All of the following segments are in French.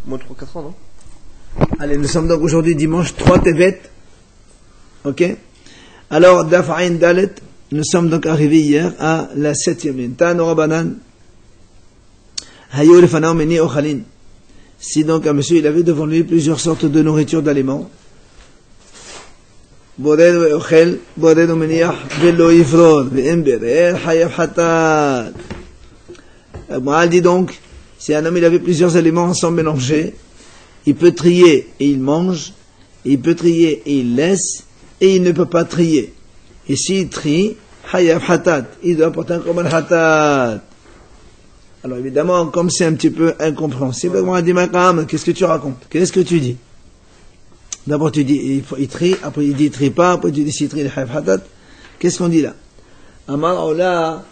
Moins de 3-4 ans, non? Allez, nous sommes donc aujourd'hui dimanche 3 Tevet. Ok? Alors, Daf'ain Dalet, nous sommes donc arrivés hier à la 7e ligne. Ta'anora banan. Hayo lefana meni ochalin. Si donc un monsieur, il avait devant lui plusieurs sortes de nourriture d'aliments. Bored ve ochel, bored ve meniach, velo yifrod, ve emberer, hayaf hatat. Moral dit donc, si un homme il avait plusieurs aliments ensemble mélangés, il peut trier et il mange, il peut trier et il laisse, et il ne peut pas trier. Et s'il trie, hayaf hatat, il doit porter un korban hatat. Alors évidemment, comme c'est un petit peu incompréhensible, on a dit, qu'est-ce que tu racontes? Qu'est-ce que tu dis? D'abord tu dis, il trie, après il dit, il trie pas, après tu dis, s'il trie, hayaf hatat. Qu'est-ce qu'on dit là? Amar Ola.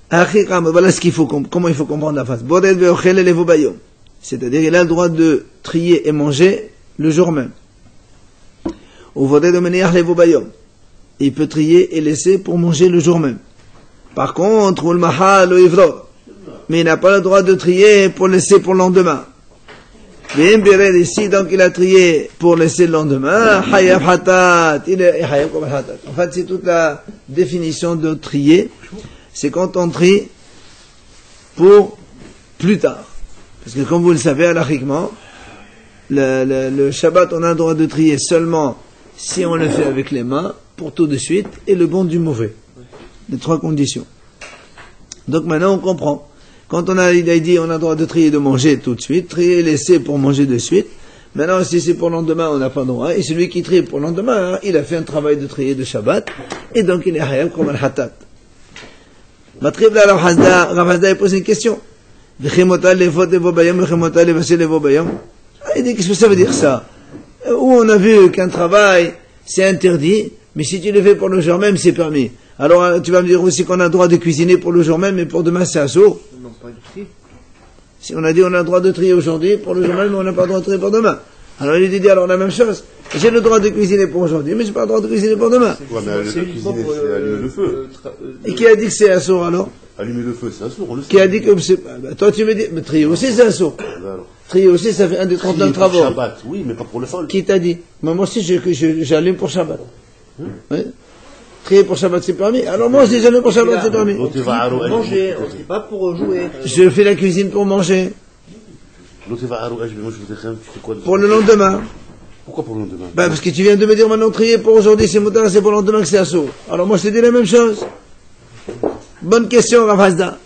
Voilà ce qu'il faut, comment il faut comprendre la phrase. C'est-à-dire, il a le droit de trier et manger le jour même. Il peut trier et laisser pour manger le jour même. Par contre, mais il n'a pas le droit de trier pour laisser pour le lendemain. Ici, donc, il a trié pour laisser le lendemain. En fait, c'est toute la définition de trier. C'est quand on trie pour plus tard. Parce que comme vous le savez, halachiquement, le Shabbat, on a le droit de trier seulement si on le fait avec les mains, pour tout de suite, et le bon du mauvais. Les trois conditions. Donc maintenant, on comprend. Quand il a dit on a le droit de trier et de manger tout de suite, trier et laisser pour manger de suite. Maintenant, si c'est pour le lendemain, on n'a pas le droit. Et celui qui trie pour le lendemain, il a fait un travail de trier de Shabbat, et donc il est hayab comme un hatat. Matrib là, Rav Hasda pose une question. Il dit, qu'est-ce que ça veut dire ça? Où on a vu qu'un travail, c'est interdit, mais si tu le fais pour le jour même, c'est permis. Alors, tu vas me dire aussi qu'on a le droit de cuisiner pour le jour même, mais pour demain, c'est assourd. Non, pas du tri. Si on a dit on a le droit de trier aujourd'hui pour le jour même, mais on n'a pas le droit de trier pour demain. Alors, il dit alors la même chose. J'ai le droit de cuisiner pour aujourd'hui, mais j'ai pas le droit de cuisiner pour demain. Ouais, mais le cuisiner, c'est allumer le feu. Et qui a dit que c'est assourd alors? Allumer le feu, c'est assourd, on le sait. Qui a dit que c'est... toi tu me dis, mais trier aussi c'est assourd. Trier aussi ça fait un des 39 travaux. Pour Shabbat, oui, mais pas pour le sol. Qui t'a dit? Moi aussi j'allume pour Shabbat. Oui. Trier pour Shabbat c'est permis. Alors moi aussi j'allume pour Shabbat c'est permis. Manger, c'est pas pour jouer. Je fais la cuisine pour manger. Pour le lendemain. Pourquoi pour le lendemain? Parce que tu viens de me dire maintenant trier pour aujourd'hui c'est moutar, c'est pour le lendemain que c'est assourd. Alors moi je te dis la même chose. Bonne question, Rav Hasda.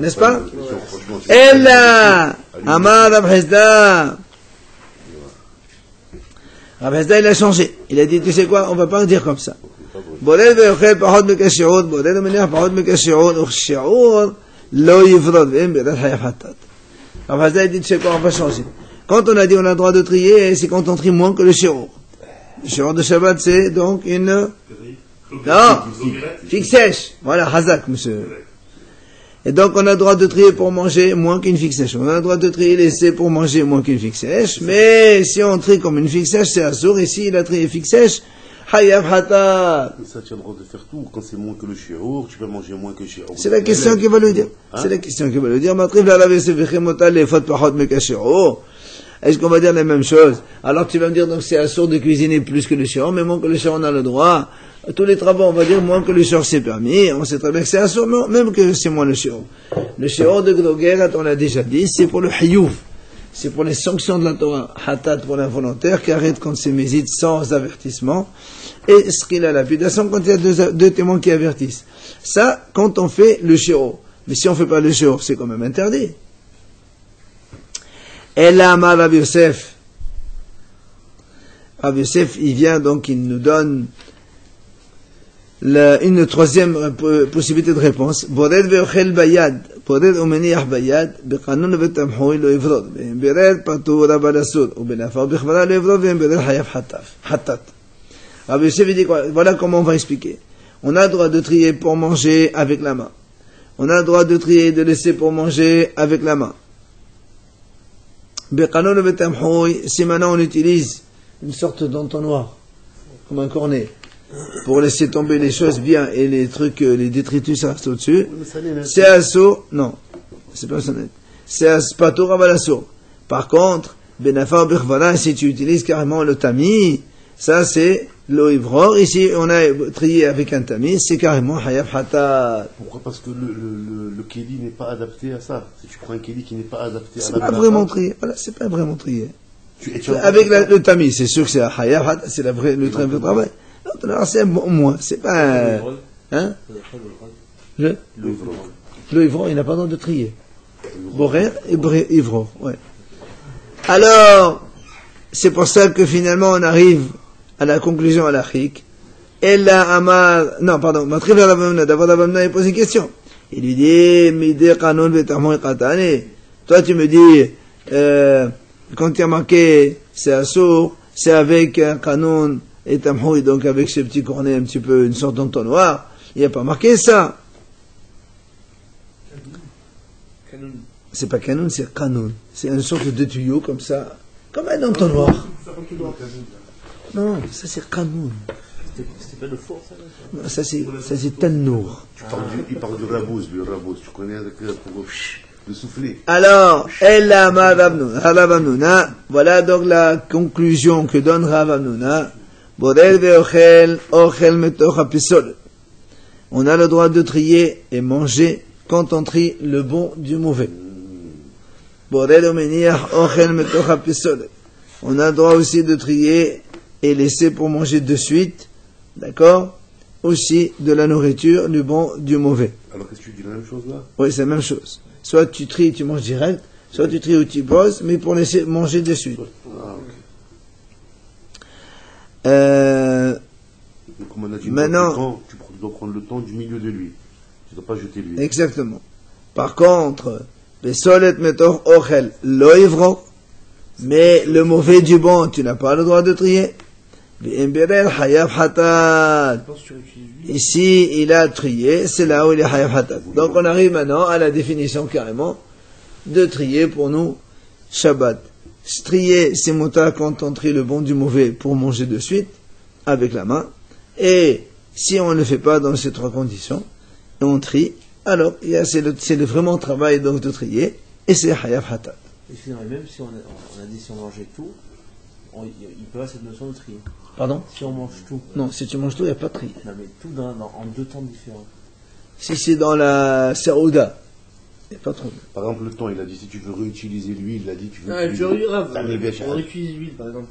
N'est-ce pas? Ella, Amar Rav Hasda. Rav Hasda, il a changé. Il a dit, tu sais quoi, on va pas dire comme ça. Boled ve'ochel pachot mekashi'ot, boled ve'meniach pachot mekashi'ot, uchshi'ot, lo yifrod ve'em be'dat hayaf hatat. Rav Hasda, il dit, tu sais quoi, on va changer. Quand on a dit on a le droit de trier, c'est quand on trie moins que le shi'or. Le shi'or de Shabbat, c'est donc une... Non, figue sèche. Voilà, hazak, monsieur. Et donc, on a le droit de trier pour manger moins qu'une figue sèche. On a le droit de trier laisser pour manger moins qu'une figue sèche. Mais si on trie comme une figue sèche, c'est assourd. Et s'il a trié figue sèche, hayaf hatat. Ça, tu as le droit de faire tout. Quand c'est moins que le shi'or, tu peux manger moins que le shi'or. C'est la question qu'il va lui dire. C'est la question qu'il va lui dire. Matrif la lave se vechemota le fot pachot mekashi'or. Est-ce qu'on va dire la même chose? Alors tu vas me dire donc c'est assourd de cuisiner plus que le shi'or, mais moins que le shi'or on a le droit. Tous les travaux, on va dire, moins que le shi'or c'est permis. On sait très bien que c'est assourd, même que c'est moins le shi'or. Le shi'or de Gdoguerat, on l'a déjà dit, c'est pour le hiyuv. C'est pour les sanctions de la Torah. Hatat pour l'involontaire, qui arrête quand c'est mésite sans avertissement. Et ce qu'il a la lapidation quand il y a deux témoins qui avertissent. Ça, quand on fait le shi'or. Mais si on fait pas le shi'or, c'est quand même interdit. Ella Amar Rav Yosef. Rav Yosef, il vient donc, il nous donne une troisième possibilité de réponse. Bored ve'ochel bayad, bored umeniach bayad, beqanun ve'tamhui lo ivrod, ve'embered patur abalasud, ubenafa u'bechvara lo ivrod, ve'embered hayaf hatat. Rav Yosef, il dit quoi? Voilà comment on va expliquer. On a le droit de trier pour manger avec la main. On a le droit de trier et de laisser pour manger avec la main. Beqanun ve'tamhui, si maintenant on utilise une sorte d'entonnoir, comme un cornet, pour laisser tomber les choses bien et les trucs, les détritus restent au-dessus, c'est assourd, non, c'est pas sonnette. c'est Aspato Rabalasur. Par contre, Benafar Birvala, si tu utilises carrément le tamis, ça c'est l'oivror. Ici, on a trié avec un tamis, c'est carrément Hayab Hatat. Pourquoi? Parce que le kéli n'est pas adapté à ça. Si tu prends un kéli qui n'est pas adapté à C'est la pas vraiment trié. Voilà, c'est pas vraiment trié. tu Avec le tamis, c'est sûr que c'est Hayab Hatat, c'est le vrai travail. L'autre, c'est moins, c'est pas hein? L'oivror, il n'a pas le droit de trier. Borer et ivror, ouais. Alors, c'est pour ça que finalement on arrive à la conclusion à l'achik. Ella Amar, non, pardon, Matrif Ravamna, d'abord Ravamna, il pose une question. Il lui dit, Mide Kanon Vetamon Katane. Toi, tu me dis, quand tu as marqué, c'est assour, c'est avec un Kanon et Tamhoui, donc avec ce petit cornet un petit peu, une sorte d'entonnoir. Il n'y a pas marqué ça. C'est pas canon, c'est canon. C'est une sorte de tuyau comme ça, comme un entonnoir. Non, ça c'est canon. C'était pas le four, ça? Non, ça c'est tannour. Il parle du rabouz, lui, rabouz. Tu connais pour le souffler. Alors, Ella ma Ravamnuna, voilà donc la conclusion que donne Ravamnuna. Borel ve'ochel, ochel metoch hapisol. On a le droit de trier et manger quand on trie le bon du mauvais. On a le droit aussi de trier et laisser pour manger de suite, d'accord? Aussi de la nourriture, du bon, du mauvais. Alors qu'est-ce que tu dis la même chose là? Oui, c'est la même chose. Soit tu tries, tu manges direct, soit tu tries ou tu poses, mais pour laisser manger de suite. Donc, comme on a dit, maintenant, tu dois prendre le temps du milieu de l'huile. Tu ne dois pas jeter l'huile. Exactement. Par contre, les solet metor ochel loivro, mais le mauvais du bon, tu n'as pas le droit de trier. Ici, il a trié, c'est là où il est hayab hatat. Donc on arrive maintenant à la définition carrément de trier pour nous Shabbat. Trier, c'est mutar quand on trie le bon du mauvais pour manger de suite avec la main. Et si on ne le fait pas dans ces trois conditions, on trie, alors c'est le vraiment travail donc de trier, et c'est hayab hatat. Et finalement, même si on a dit si on mangeait tout, il peut y avoir cette notion de tri. Pardon? Si on mange tout. Non, si tu manges tout, il n'y a pas de tri. Non, mais tout en deux temps différents. Si c'est dans la Saouda, il n'y a pas de trouble. Par exemple, le temps, il a dit si tu veux réutiliser l'huile, il a dit tu veux. On utilise l'huile par exemple.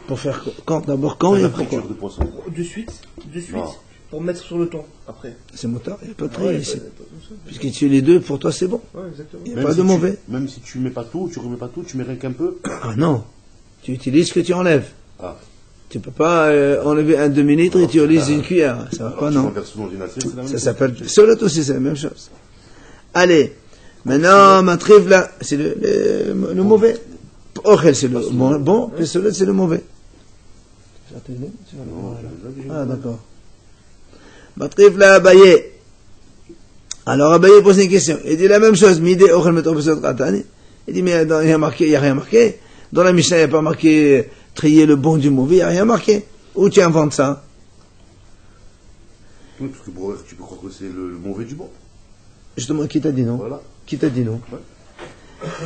Pour faire quand? D'abord quand et pourquoi? de poisson. De suite, Non. pour mettre sur le temps, après. C'est motard, il n'y a pas de tri Ouais, ici. pas ça. Puisqu'il tue les deux, pour toi c'est bon. Ouais, exactement. Il n'y a pas de mauvais. Même si tu mets pas tout, tu remets pas tout, tu mets rien qu'un peu. Ah non, tu utilises ce que tu enlèves. Ah. Tu peux pas enlever un demi-litre et tu utilises une cuillère. Ça va pas, Tu non. renverses dans une assiette, c'est la même Ça chose. s'appelle solot aussi, c'est la même chose. Allez, maintenant, ma trive là, c'est le mauvais. Ochel, c'est le bon, et solot, c'est le mauvais. Ah, d'accord. Ma trive là, Abaye. Alors, Abaye pose une question. Il dit la même chose. Mide, ochel, metor, pesot, katani. Il dit, mais il n'y a rien marqué. Dans la Mishnah, il n'y a pas marqué trier le bon du mauvais, il n'y a rien marqué. Où tu inventes ça? Oui, parce que pour tu peux croire que c'est le mauvais du bon. Justement, qui t'a dit non? Voilà. Qui t'a dit non? Ouais.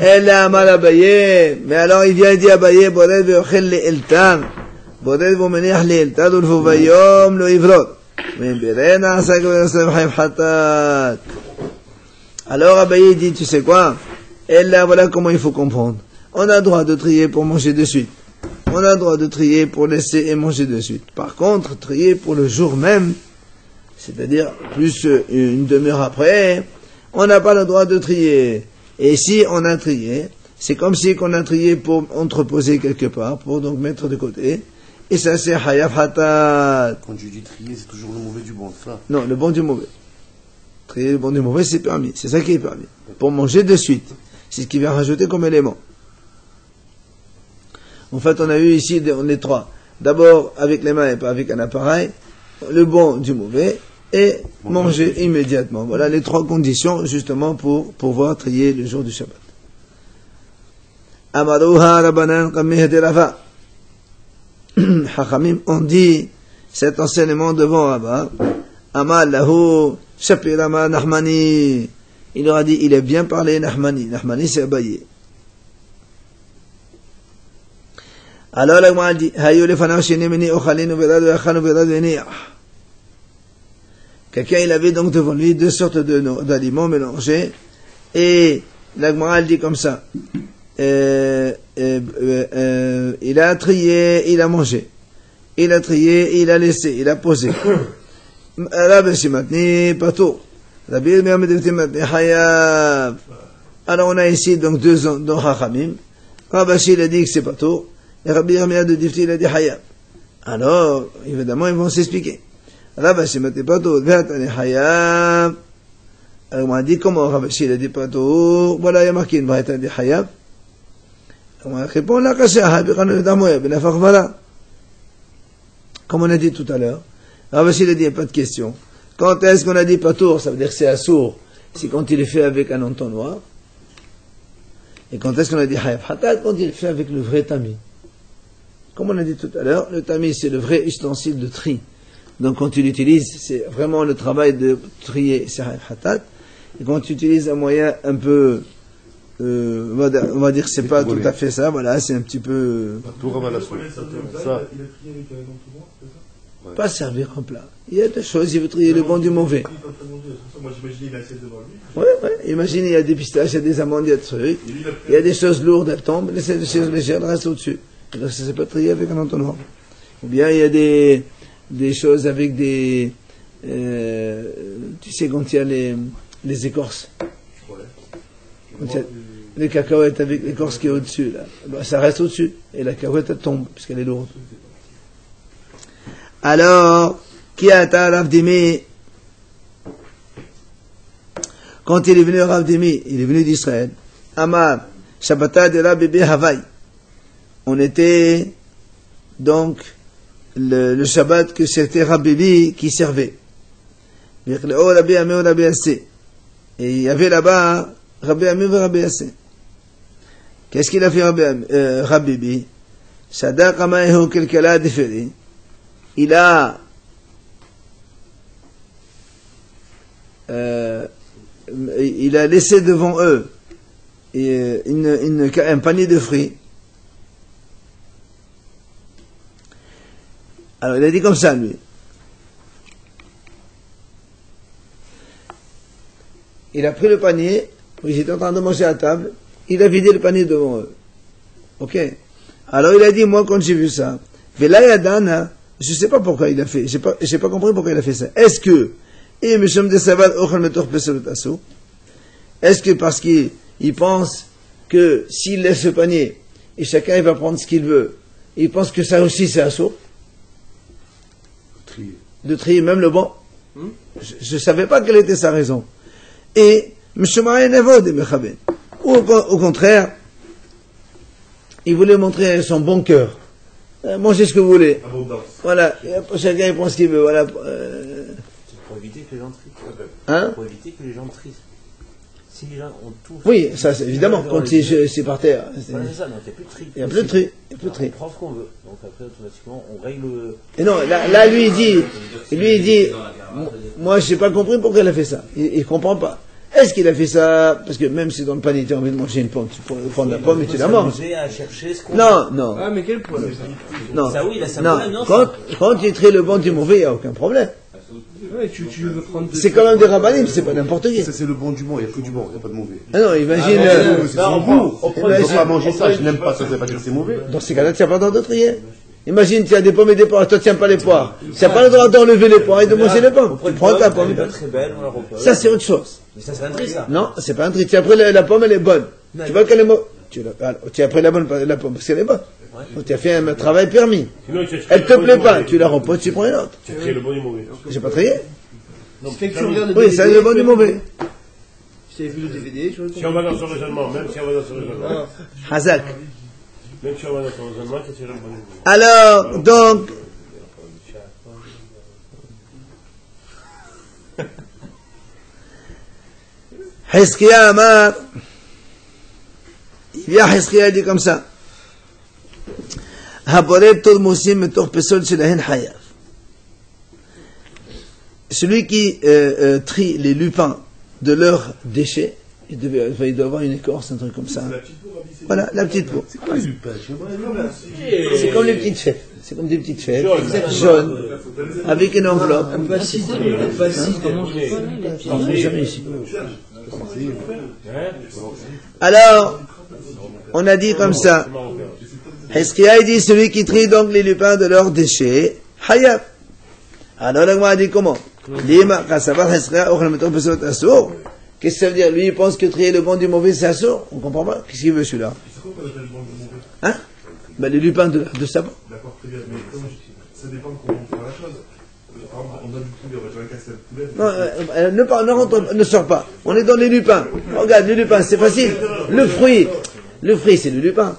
Elle a mal Abaye. Mais alors, il vient et dit Abaye, Bored ve'ochel le'eltan. Bored ve'omenech le'eltan, ulfuvayom lo'ivrot. Membirena, sagvenosem hayv hatat. Alors, Abaye dit, tu sais quoi? Elle là, voilà comment il faut comprendre. On a le droit de trier pour manger de suite. On a le droit de trier pour laisser et manger de suite. Par contre, trier pour le jour même, c'est-à-dire plus une demi-heure après, on n'a pas le droit de trier. Et si on a trié, c'est comme si on a trié pour entreposer quelque part, pour donc mettre de côté. Et ça, c'est hayab hatat. Quand je dis trier, c'est toujours le mauvais du bon, ça. Non, le bon du mauvais. Trier le bon du mauvais, c'est permis. C'est ça qui est permis. Pour manger de suite. C'est ce qu'il vient rajouter comme élément. En fait, on a eu ici les trois. D'abord, avec les mains et pas avec un appareil. Le bon du mauvais. Et manger immédiatement. Voilà les trois conditions, justement, pour pouvoir trier le jour du Shabbat. Amaruha Rabbanan Kameh de Rava. Hachamim ont dit cet enseignement devant Rabba. Amal lahu Shapirama Nahmani. il leur a dit, il a bien parlé Nahmani. Nahmani, c'est Abaye. Alors la Gemara dit, Hayo lefanav sheni meni ochalinu vedad ve'achanu vedad ve'niach. Quelqu'un, il avait donc devant lui deux sortes d'aliments mélangés, et la Gemara dit comme ça, il a trié, il a mangé. Il a trié, il a laissé, il a posé. Alors on a ici donc deux Chachamim. Rabashi il a dit que c'est pas tout. Et Rabbi Yirmiyah de Difti il a dit Hayab. Alors, évidemment, ils vont s'expliquer. Rabashi m'a dit pas tout. Ve'atani Hayab. Alors on a dit comment Rabashi il a dit pas tout. Voilà, il y a marqué une vraie dit Hayab. On a répondu la kasha. Habikanu damoya benafach vala. Comme on a dit tout à l'heure. Rabashi il a dit, il n'y a pas de question. Quand est-ce qu'on a dit patour? Ça veut dire que c'est assour. C'est quand il est fait avec un entonnoir. Et quand est-ce qu'on a dit hayab hatat? Quand il est fait avec le vrai tamis. Comme on a dit tout à l'heure, le tamis c'est le vrai ustensile de tri. Donc quand tu l'utilises, c'est vraiment le travail de trier, c'est hayab hatat. Et quand tu utilises un moyen un peu, on va dire que c'est pas tout à fait ça, voilà, c'est un petit peu... Pour ça. Il a trié avec un entonnoir, c'est ça? Pas servir en plat. Il y a des choses, il veut trier le bon du mauvais. Moi j'imagine il a assiette devant lui. Ouais. Imagine, il y a des pistaches, il y a des amandes, il y a des trucs. Il y a des choses lourdes, elles tombent, laissez des choses légères, elles restent au-dessus. Donc ça, c'est pas trier avec un entonnoir. Ou bien, il y a des choses avec des, tu sais, quand il y a les écorces. Quand il y a les cacahuètes avec l'écorce qui est au-dessus, là. Ben, ça reste au-dessus. Et la cacahuète, elle tombe, puisqu'elle est lourde. Alors, qui a été Rav Dimi? Quand il est venu Rav Dimi, il est venu d'Israël. Amar, Shabbata de Rabbi Havai. On était, donc, le Shabbat que c'était Rabbi qui servait. Et il y avait là-bas Rabbi Ami et Rabbi Yassé. Qu'est-ce qu'il a fait Rabbi Bi? Sadaq Amaehu Kelkala Deferi. Il a laissé devant eux un panier de fruits. Alors il a dit comme ça lui. Il a pris le panier, ils étaient en train de manger à table, il a vidé le panier devant eux. Ok. Alors il a dit, moi quand j'ai vu ça, Velayadana, je ne sais pas pourquoi il a fait, j'ai pas compris pourquoi il a fait ça. Est-ce que, est-ce que parce qu'il pense que s'il laisse le panier, et chacun il va prendre ce qu'il veut, il pense que ça aussi c'est assaut? De trier même le bon? Je ne savais pas quelle était sa raison. Et, ou au contraire, il voulait montrer son bon cœur. Mangez ce que vous voulez. Abondance. Voilà, chacun il prend ce qu'il veut. Voilà. C'est pour éviter que les gens trient. Hein? Pour éviter que les gens trient. Si les gens ont tout. Oui, ça c'est évidemment, quand c'est par terre. Voilà, c'est ça, donc il n'y a plus de tri. Il n'y a plus de tri. On prend ce qu'on veut. Donc après, automatiquement, on règle. Et non, là lui il dit, moi j'ai pas compris pourquoi il a fait ça. Il comprend pas. Est-ce qu'il a fait ça parce que même si dans le panier tu as envie de manger une pomme, tu peux prendre la pomme et tu la manges? À chercher ce qu'on Non. Ah, mais quel problème? Non. Ça oui, là, ça Non. me non, Quand tu traites le bon du mauvais, il n'y a aucun problème. Ouais, tu veux prendre C'est quand même des rabbinim, c'est pas n'importe qui. Ça, c'est le bon du bon, il n'y a que du bon, il n'y a pas de mauvais. Ah non, imagine. C'est son goût. On ne peut pas manger ça, je n'aime pas ça, ça veut pas dire que c'est mauvais. Dans ces cas-là, tu n'as pas le droit de trier. Imagine, tu as des pommes et des poires, toi tu n'aimes pas les poires. Tu n'as pas le droit d'enlever les poires et de manger les pommes. Tu prends ta pomme. très belle, on la repose. Ça, c'est autre chose. Mais ça, c'est un tri, ça. Non, c'est pas un tri. Tu as pris la pomme, elle est bonne. Tu vois qu'elle est mauvaise. Tu as pris la pomme parce qu'elle est bonne. Donc tu as fait un travail permis. Elle te plaît pas, tu la reposes, tu prends une autre. Tu as créé le bon et le mauvais. J'ai pas trié. Fait que tu regardes le Oui, ça c'est le bon du mauvais. Si t'avais vu le DVD, je Si on va dans ce raisonnement, même si on va dans ce raisonnement, Hazak. même si on va dans ce raisonnement, c'est le bon et le mauvais. Alors, donc, Hizkiya Amar, il y a Hizkiya dit comme ça. Haboret Tormosim et Torpesol Shelahen Hayav. Celui qui trie les lupins de leurs déchets. Il doit avoir une écorce, un truc comme ça. Voilà, la petite peau. C'est quoi les lupins? C'est comme les petites fèves. C'est comme des petites fèves jaunes, avec une enveloppe. Un peu acide. Un peu acide. Non, jamais ici. Alors, on a dit comme ça. Hezkia dit celui qui trie donc les lupins de leurs déchets, hayab. Alors, l'agma a dit comment? Qu'est-ce que ça veut dire? Lui, il pense que trier le bon du mauvais, c'est assourd. On comprend pas. Qu'est-ce qu'il veut, celui-là? Hein? Ben, les lupins de sabbat. D'accord, très bien. Mais comment ça dépend comment on fait la chose. Par exemple, on donne du poulet, on va dire casser le poulet. Non, ne sors pas. On est dans les lupins. Regarde, les lupins, c'est facile. Le fruit, c'est le lupin.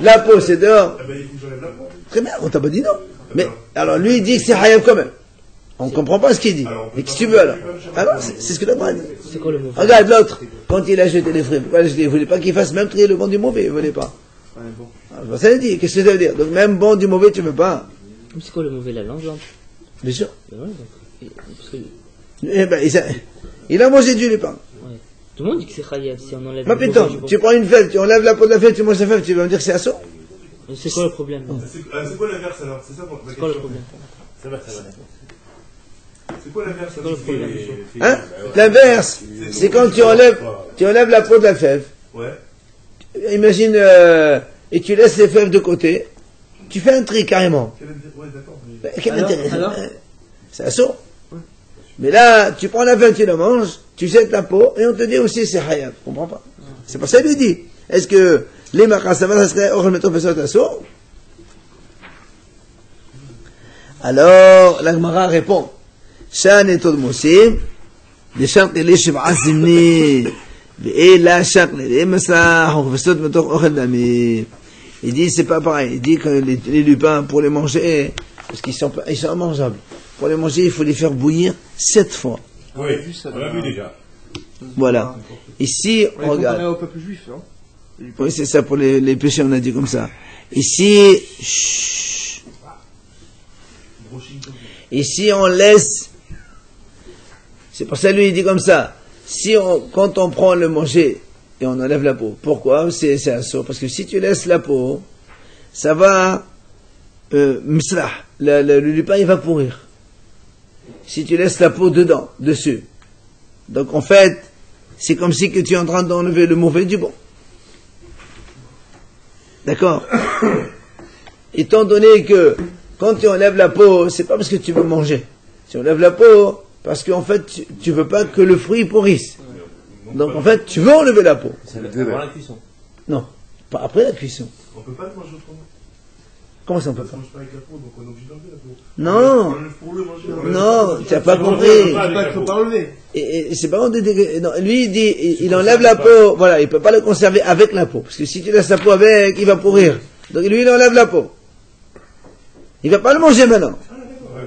La peau, c'est dehors. Eh ben, il faut que j'enlève la peau. Très bien, on t'a pas dit non. Mais, alors, lui, il dit que c'est hayab quand même. On comprend pas ce qu'il dit. Mais qu'est-ce que tu veux alors? Alors, c'est ce que t'as dit. C'est quoi le mot? Regarde l'autre, quand il a jeté les fruits, pourquoi il voulait pas qu'il fasse même trier le bon du mauvais, il voulait pas. Alors, ça veut dire, qu'est-ce que ça veut dire? Donc même bon du mauvais, tu veux pas. C'est quoi le mauvais? La langue, là? Bien sûr. La langue, parce que... Eh ben, il a mangé du lupin. Ouais. Tout le monde dit que c'est khayab si on enlève Ma le putain, tu prends une fève, tu enlèves la peau de la fève, tu manges la fève, tu vas me dire que c'est assaut? C'est quoi le problème? C'est quoi l'inverse alors? C'est ça pour C'est quoi le problème? Ça va. C'est quoi l'inverse? Hein? L'inverse, c'est quand tu enlèves la peau de la fève. Ouais. Imagine, et tu laisses les fèves de côté, tu fais un tri carrément. Ouais, d'accord. Quel intérêt? alors C'est assaut. Mais là, tu prends la fève, tu la manges, tu jettes la peau, et on te dit aussi c'est hayab. Je comprends pas. C'est pour ça qu'il lui dit. Est-ce que les makasavat, ça serait or le métro fait assaut? Alors, la Gemara répond. Shan et Tod Moussim, les chants les Shiv'a Zimni, et la chant les Massa, on fait métro Ochel Dami. Il dit c'est pas pareil. Il dit que les lupins, pour les manger, parce qu'ils sont immangeables, pour les manger, il faut les faire bouillir 7 fois. Oui, on l'a vu déjà. Voilà. Ici, on regarde. au peuple juif, hein. Oui, c'est ça, pour les péchés, on a dit comme ça. Ici, chut. Ici, on laisse. C'est pour ça lui il dit comme ça. Quand on prend le manger et on enlève la peau. Pourquoi? C'est assaut. Parce que si tu laisses la peau, ça va mislah. Le lupin il va pourrir. Si tu laisses la peau dessus. Donc en fait, c'est comme si que tu es en train d'enlever le mauvais du bon. D'accord? Étant donné que quand tu enlèves la peau, c'est pas parce que tu veux manger. Tu enlèves la peau parce qu'en fait, tu veux pas que le fruit pourrisse. Donc en fait, tu veux enlever la peau. Ça veut dire avant la cuisson. Non, pas après la cuisson. On peut pas le manger autrement. Comment ça on peut On pas? mange pas avec la peau, donc on est obligé d'enlever la peau. Non, On enlève pour le manger. non, tu n'as pas compris. Il faut pas enlever. Et c'est pas non, lui il dit, il enlève la peau, voilà, il peut pas le conserver avec la peau. Parce que si tu laisses la peau avec, il va pourrir. Donc lui il enlève la peau. Il va pas le manger maintenant.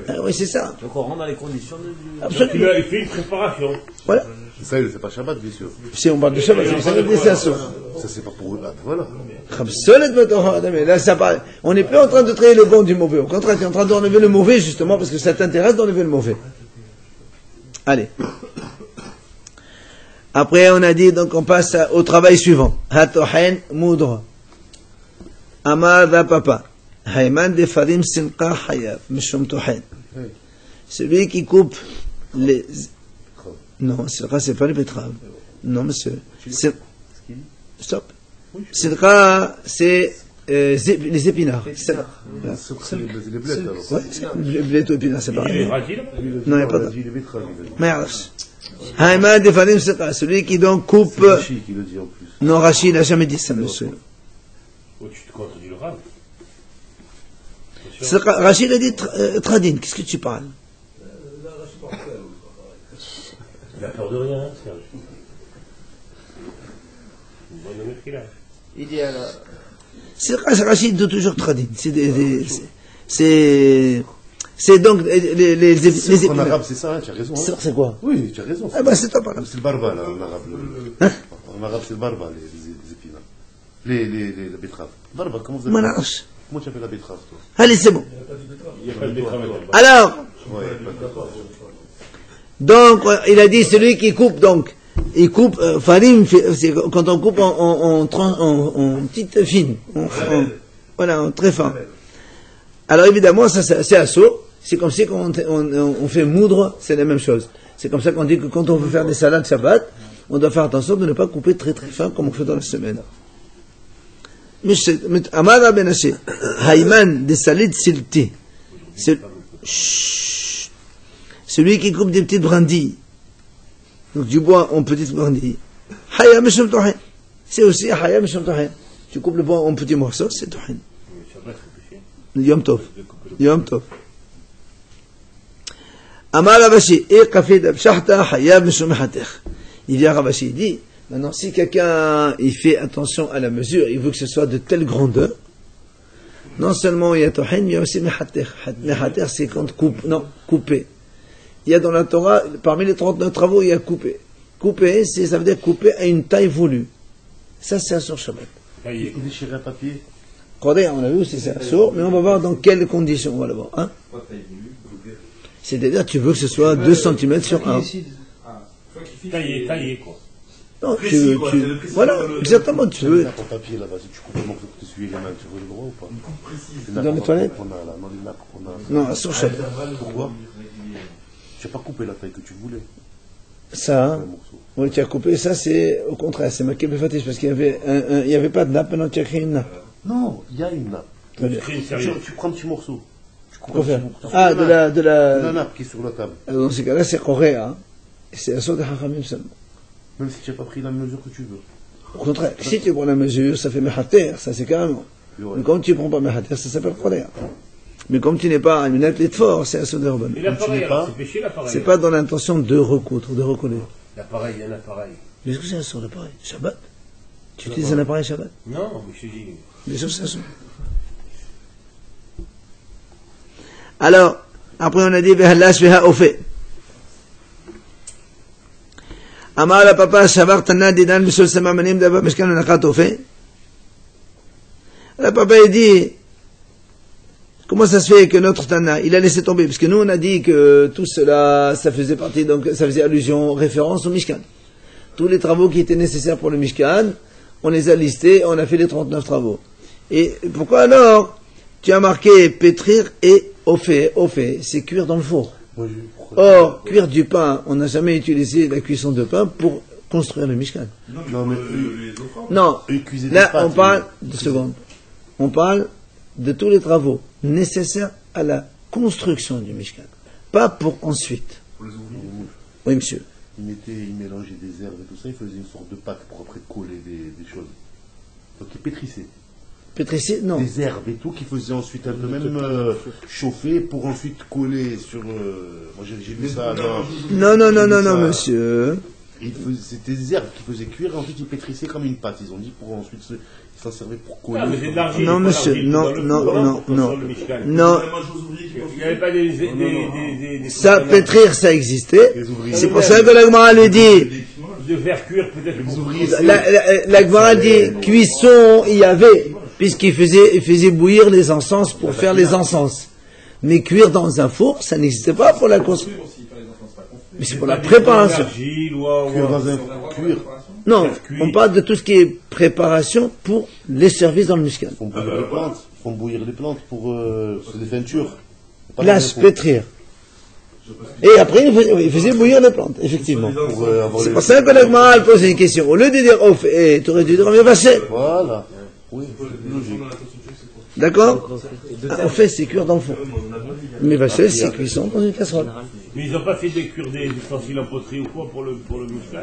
Ah, oui, c'est ça. Donc on rentre dans les conditions du... Absolument. Il fait une préparation. Voilà. Ça, c'est pas Shabbat, bien sûr. Si on parle de Shabbat, c'est ça c'est assaut. Ça, c'est pas pour eux. Voilà. Mais là, ça parle. On n'est plus en train de traiter le bon du mauvais. Au contraire, tu es en train d'enlever le mauvais, justement, parce que ça t'intéresse d'enlever le mauvais. Allez. Après, on a dit, donc, on passe au travail suivant. Hatohen moudre. Amar da papa. Hayman de farim sinqa hayab. Mishum tohen. Celui qui coupe les... Non, c'est pas les betteraves. Non, monsieur. Stop. Sidra, c'est les épinards. C'est les blettes, alors. Ouais, les blettes ou épinards, c'est Il pareil. est radis, là. Non, il n'y a pas de... Il est betteraves, Merde. Haïman de Farim Sidra, celui qui donc coupe... c'est Rashi qui le dit en plus. Non, Rachid n'a jamais dit ça, monsieur. Oh, tu te contredis le rab. Rachid a dit Tradin, qu'est-ce que tu parles? Il a peur de rien, hein, Serge. Bon, le mec, il a. Idéal. Rachid dit toujours Tradin. C'est donc les En arabe, c'est ça, hein, tu as raison. Hein. C'est quoi? Oui, tu as raison. Ah bah c'est toi, pardon. C'est le barba, là, en arabe. Hein? En arabe, c'est le barba, les épinards. Les betteraves. Barba, comment vous appelez? Manach. Comment tu appelles la betterave, toi? Allez, c'est bon. Il n'y a pas de betterave là-bas. Alors, Ouais, pas de- donc, il a dit celui qui coupe donc il coupe, farine, c'est quand on coupe en petites fines, voilà, en très fin. Alors évidemment, ça c'est assaut, c'est comme si quand on fait moudre, c'est la même chose. C'est comme ça qu'on dit que quand on veut faire des salades Shabbat, on doit faire attention de ne pas couper très très fin comme on fait dans la semaine. Amara ben Ashi, Hayman de salid silti. Celui qui coupe des petites brindilles. Donc du bois en petites brindilles. Hayam mishum tohin. C'est aussi hayam mishum tohin. Tu coupes le bois en petits morceaux, c'est tohin. Yom tov. Yom tov. Amar Ravashi, et kafid abshahta hayam mishum hatech. Il vient Ravashi, il dit, maintenant si quelqu'un il fait attention à la mesure, il veut que ce soit de telle grandeur, non seulement il y a tohin, mais il y a aussi mehatech. Mehatech c'est quand couper. Il y a dans la Torah, parmi les 39 travaux, il y a couper. Couper, ça veut dire couper à une taille voulue. Ça, c'est un sur Shabbat. Il faut déchirer un papier. Regardez, on a vu aussi c'est un sourd, mais on va voir dans quelles conditions on va le voir. Hein? C'est-à-dire, tu veux que ce soit 2 cm sur 1. Taillé, quoi. Non, voilà, exactement, tu veux. Ton papier là-bas, si tu coupes le morceau que tu essuies les mains, tu veux le droit ou pas? Dans les toilettes? Dans les nappes qu'on a. Non, sur Shabbat. Pourquoi? Tu n'as pas coupé la taille que tu voulais. Ça, hein? Oui, tu as coupé, ça c'est au contraire, c'est marqué Befatish, parce qu'il y avait pas de nappe, maintenant tu as créé une nappe. Non, il y a une nappe. Tu prends un petit morceau. Tu coupes un petit morceau. Ah, de la nappe qui est sur la table. Alors, dans ces cas-là, c'est Korea, hein? C'est un sort de Hachamim seulement. Même si tu n'as pas pris la mesure que tu veux. Au contraire, si tu prends la mesure, ça fait Mehater, ça c'est carrément. Mais comme tu ne prends pas Mehater, ça s'appelle Korea. Mais comme tu n'es pas un athlète fort, c'est un sort de Rabban. Et l'appareil, c'est péché l'appareil. C'est pas dans l'intention de recoudre, de recoller. L'appareil, il y a un appareil. Mais est-ce que c'est un sort d'appareil? Shabbat? Tu utilises un appareil Shabbat? Non, mais je te dis. Bien sûr, c'est un sort. Alors, après on a dit, Vehalash Veha Ofe. Amar la papa Shavar Tana Didan Mishol Samamanim Dava Mishkan Nakat Ofe. Le papa il dit, comment ça se fait que notre Tana, il a laissé tomber? Parce que nous, on a dit que tout cela, ça faisait partie, donc, ça faisait allusion, référence au Mishkan. Tous les travaux qui étaient nécessaires pour le Mishkan, on les a listés, on a fait les 39 travaux. Et pourquoi alors, tu as marqué pétrir et au fait, c'est cuire dans le four. Or, cuire du pain, on n'a jamais utilisé la cuisson de pain pour construire le Mishkan. Non, là, on parle, 2 secondes. On parle de tous les travaux nécessaires à la construction du Mishkan. Pas pour ensuite. Pour les ouvriers. Oui, monsieur. Il mélangeait des herbes et tout ça, il faisait une sorte de pâte pour après coller des choses. Donc il pétrissait. Pétrissait, non. Des herbes et tout, qu'il faisait ensuite un peu même chauffer pour ensuite coller sur... moi j'ai vu ça Non, monsieur. C'était des herbes qui faisaient cuire et ensuite ils pétrissaient comme une pâte. Ils ont dit pour ensuite ils s'en servaient pour coller. Ah, mais c'est de l'argile. Non, monsieur, non. Il n'y avait pas des Ça, pétrir, ça existait. C'est pour ça que la Gemara lui dit... De faire cuire peut-être les ouvriers. La Gemara dit cuisson, il y avait, puisqu'il faisait bouillir les encens pour faire les encens. Mais cuire dans un four, ça n'existait pas pour la construction. Mais c'est pour la préparation. Cuire dans un cuir. Non, on parle de tout ce qui est préparation pour les services dans le Mishkan. Ils font bouillir les plantes pour c'est des feintures. Là, se pétrir. Et après, il faisait bouillir les plantes, effectivement. C'est pour ça que la Gemara posait une question. Au lieu de dire off, tu aurais dû dire mais vaché. Voilà. Oui, logique. D'accord? En fait, c'est cuire dans le four. Mais vaché, c'est cuisson dans une casserole. Mais ils n'ont pas fait des cures des ustensiles en poterie ou quoi pour le Mishkan?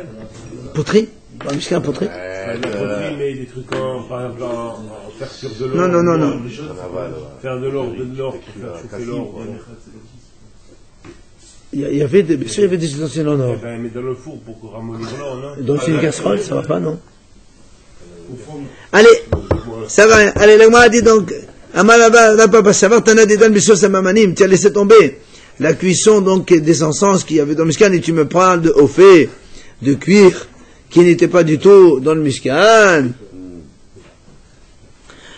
Poterie? Pas un Mishkan poterie? La poterie, mais des trucs par exemple en faire cuire de l'or. Non. Faire de l'or, pour faire chauffer l'or. Il y avait des ustensiles en or. Mais dans le four pour ramollir l'or, non? Donc c'est une casserole, ça va pas, non? Allez, ça va. Allez, la Gemara dit donc, tu as laissé tomber la cuisson donc des encens qu'il y avait dans le Mishkan et tu me parles de ofé, de cuir, qui n'était pas du tout dans le Mishkan.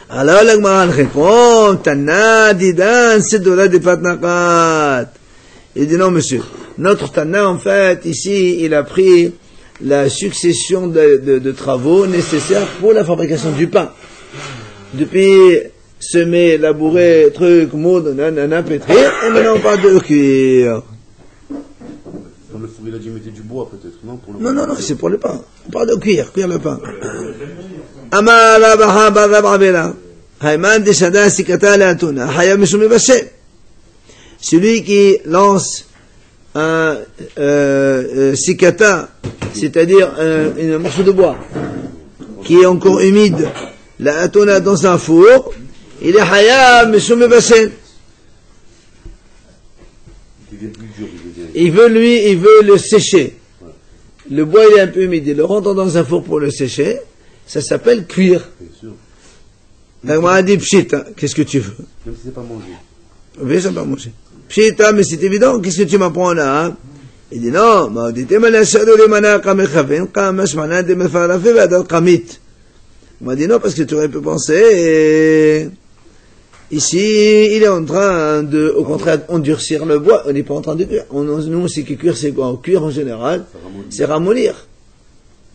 Alors la Gemara répond, Tana didan sedora de patnakat. Il dit non monsieur, notre Tana en fait ici il a pris la succession de travaux nécessaires pour la fabrication du pain. Depuis semer, labourer, truc, moudre, nanana, pétrir, et maintenant on parle de cuire. Dans le four, il a dit mettez du bois peut-être, non pour le Non, c'est pour le pain. On parle de cuire le pain. Amara Baha Barabela. Hayman Deshada Sikata Latuna. Hayam Mishumi Bashe. Celui qui lance un sikata, c'est-à-dire un morceau de bois, qui est encore humide, la atona dans un four, il est hayam Mishumi Bashe. Il veut le sécher. Le bois il est un peu humide, il le rentre dans un four pour le sécher, ça s'appelle cuire. Donc moi dit pshita, qu'est-ce que tu veux? Même si c'est pas mangé. Oui, ça va manger. Pshita, mais c'est évident, qu'est-ce que tu m'apprends là, hein? Il dit non, ma dit il m'a dit non, parce que tu aurais pu penser, ici, il est en train de, au contraire, endurcir le bois. On n'est pas en train de cuire. Nous, c'est que cuire, c'est quoi? Cuire, en général, c'est ramollir.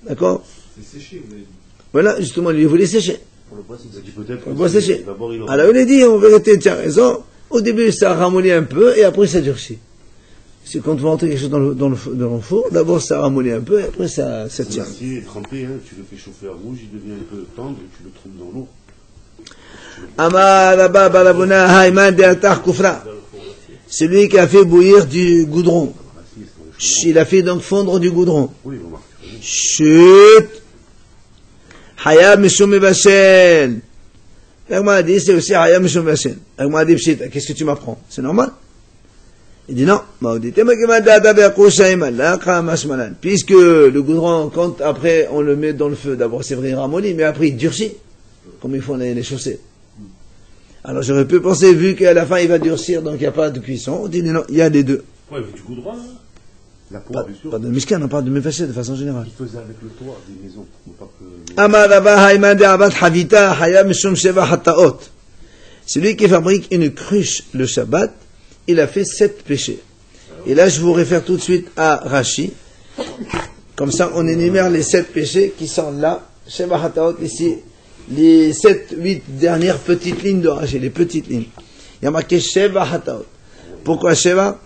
D'accord? C'est séché, vous avez dit. Voilà, justement, lui, il voulait sécher. Pour le bois, c'est On va sécher. Alors, il a dit, en vérité, tu as raison. Au début, ça ramollit un peu, et après, ça durcit. C'est quand tu vas entrer quelque chose dans le four, d'abord, ça ramollit un peu, et après, ça tient. Si il est trempé, hein, tu le fais chauffer à rouge, il devient un peu tendre, et tu le trempes dans l'eau. Celui qui a fait bouillir du goudron. Il a fait donc fondre du goudron. Chut. Hayab Mishum Mebashel. L'agma dit, c'est aussi Hayab Mishum Mebashel. L'agma dit, pshita, qu'est-ce que tu m'apprends? C'est normal? Il dit non. Puisque le goudron, quand après on le met dans le feu, d'abord c'est vrai, il ramollit, mais après il durcit, comme ils font les chaussées. Alors j'aurais pu penser, vu qu'à la fin il va durcir, donc il n'y a pas de cuisson, on dit non, il y a les deux. Ouais, du goudron, hein. La peau, bien sûr. Pas de Mishkan, on parle de Mefashet de façon générale. Il faisait avec le toit des maisons, pour pas que... Celui qui fabrique une cruche le Shabbat, il a fait 7 péchés. Et là, je vous réfère tout de suite à Rashi. Comme ça, on énumère les 7 péchés qui sont là. Sheva Hataot, ici, les 7, 8 dernières petites lignes de Rashi, les petites lignes. Il y a marqué Sheva Hataot. Pourquoi Sheva?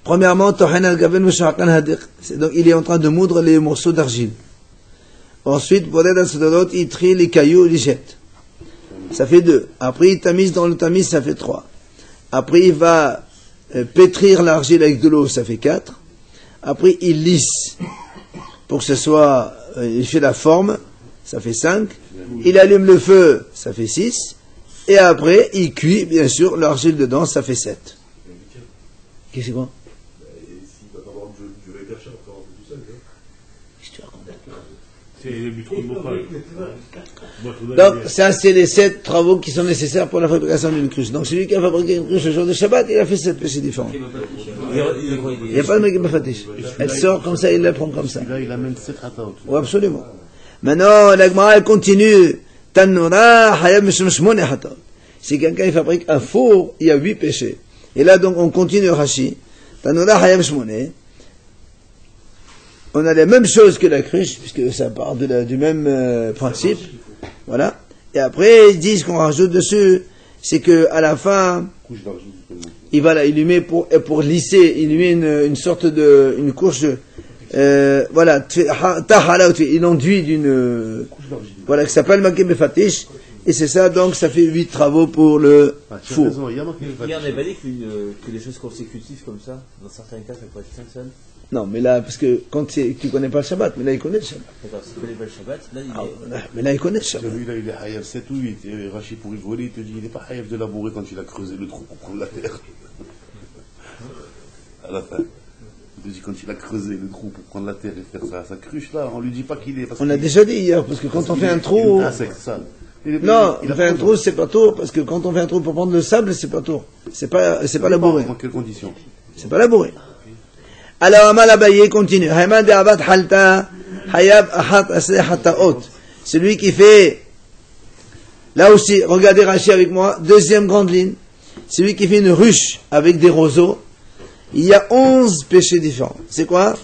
Premièrement, Tohen al-Gaven Mesha'akan Hadik. Donc, il est en train de moudre les morceaux d'argile. Ensuite, Boded al-Sododot, il trie les cailloux, il les jette. Ça fait 2. Après, il tamise dans le tamise, ça fait 3. Après, il va pétrir l'argile avec de l'eau, ça fait 4. Après, il lisse pour que ce soit, il fait la forme, ça fait 5. Il allume le feu, ça fait 6. Et après, il cuit, bien sûr, l'argile dedans, ça fait 7. Qu'est-ce que c'est quoi? S'il va pas avoir du récachat, on peut avoir tout seul. Qu'est-ce que tu racontes? C'est le trop de bocal. Donc, ça, c'est les 7 travaux qui sont nécessaires pour la fabrication d'une cruche. Donc, celui qui a fabriqué une cruche le jour de Shabbat, il a fait 7 péchés différents. Il n'y a pas de mec Mefatish. Elle sort comme ça, il la prend comme ça. Là, il amène 7 Hataot. Oui, absolument. Maintenant, la Gemara, elle continue. Tanura, Hayab Mishum Shmone Hataot. Si quelqu'un fabrique un four, il y a 8 péchés. Et là, donc, on continue Rashi. Tanura, Hayab Shmone. On a les mêmes choses que la cruche, puisque ça part du même principe. Voilà. Et après, ils disent qu'on rajoute dessus, c'est que à la fin, il lui met pour lisser, il lui met une sorte de, une couche, voilà, il enduit d'une, voilà, qui s'appelle Maké Mefatish. Et c'est ça, donc, ça fait 8 travaux pour le four. Il y en avait pas dit que les choses consécutives comme ça, dans certains cas, ça pourrait être 5 semaines. Non, mais là, parce que quand tu connais pas le Shabbat, mais là, il connaît le Shabbat. D'accord, s'il connaît pas le Shabbat, là, Mais là, il connaît le Shabbat. Celui-là, il est Hayab 7 ou 8. Et Rachid, pour rigoler, il te dit, il n'est pas Hayab de labourer quand il a creusé le trou pour prendre la terre. À la fin. Il te dit, quand il a creusé le trou pour prendre la terre et faire sa cruche, là, on lui dit pas qu'il est... On a déjà dit hier, parce que quand on fait un trou... Non, on fait un trou, c'est pas tour, parce que quand on fait un trou pour prendre le sable, c'est pas tour. C'est pas labouré. Dans quelles conditions? C'est pas labouré. Alors, Amal Abaye continue. Hayman de Abat Halta, Hayab Ahat Aseh Hataot. Celui qui fait, là aussi, regardez Rashi avec moi, deuxième grande ligne. Celui qui fait une ruche avec des roseaux, il y a 11 péchés différents. C'est quoi?